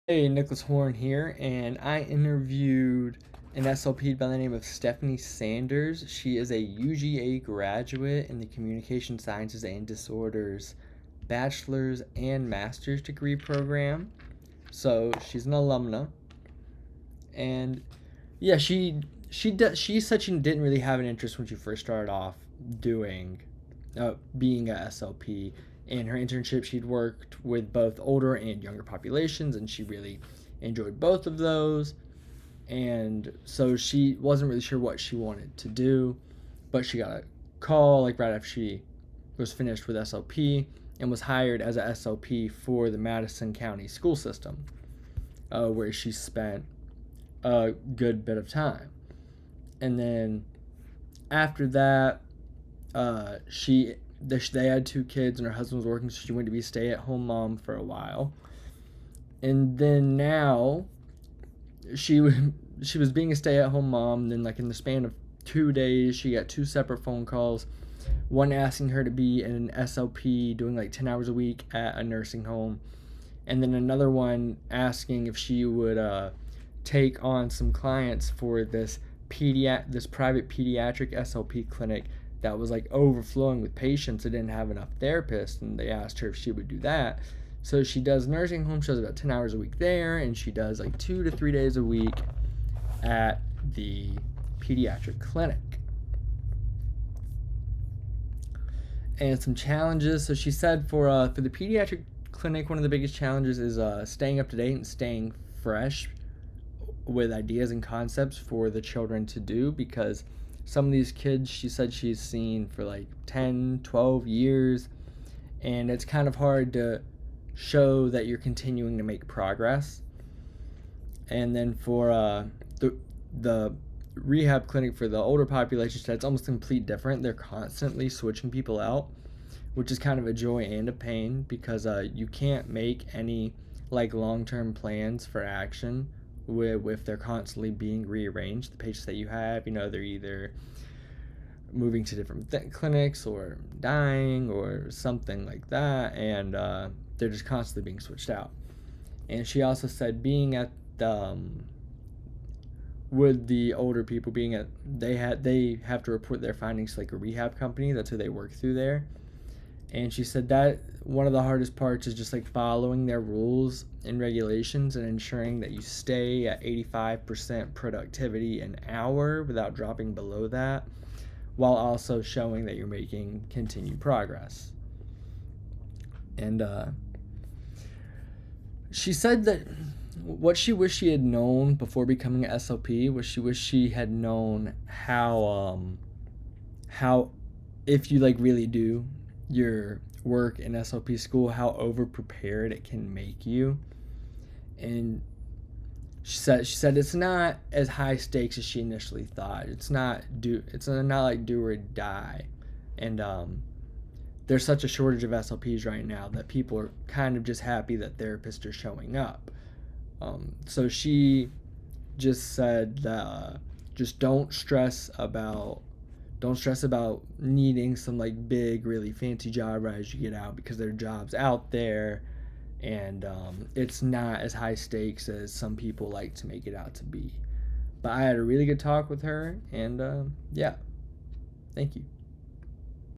Hey, Nicholas Horn here, and I interviewed an SLP by the name of Stephanie Sanders. She is a UGA graduate in the Communication Sciences and Disorders bachelor's and master's degree program. So she's an alumna, and yeah, she said she didn't really have an interest when she first started off doing being a SLP. In her internship, she'd worked with both older and younger populations, and she really enjoyed both of those. And so she wasn't really sure what she wanted to do, but she got a call like right after she was finished with SLP and was hired as a SLP for the Madison County school system, where she spent a good bit of time. And then after that, she they had two kids and her husband was working, so she went to be a stay-at-home mom for a while. And then now she she was being a stay-at-home mom. And then, like in the span of 2 days, she got two separate phone calls. One asking her to be an SLP, doing like 10 hours a week at a nursing home, and then another one asking if she would take on some clients for this private pediatric SLP clinic that was like overflowing with patients that didn't have enough therapists, and they asked her if she would do that. So she does nursing home, she does about 10 hours a week there, and she does like 2 to 3 days a week at the pediatric clinic. And some challenges. So she said for the pediatric clinic, one of the biggest challenges is staying up to date and staying fresh with ideas and concepts for the children to do, because some of these kids she said she's seen for like 10, 12 years, and it's kind of hard to show that you're continuing to make progress. And then for the rehab clinic for the older population, it's almost complete different. They're constantly switching people out, which is kind of a joy and a pain, because you can't make any like long-term plans for action if they're constantly being rearranged. The patients that you have, they're either moving to different clinics or dying or something like that, and they're just constantly being switched out. And she also said being at with the older people, being at they have to report their findings to like a rehab company. That's who they work through there. And she said that one of the hardest parts is just like following their rules and regulations and ensuring that you stay at 85% productivity an hour without dropping below that, while also showing that you're making continued progress. And she said that what she wished she had known before becoming an SLP was she wished she had known how if you like really do your work in SLP school, how over prepared it can make you. And she said it's not as high stakes as she initially thought. It's not like do or die. And there's such a shortage of SLPs right now that people are kind of just happy that therapists are showing up. So she just said that just don't stress about needing some like big, really fancy job right as you get out, because there are jobs out there, and it's not as high stakes as some people like to make it out to be. But I had a really good talk with her, and yeah, thank you.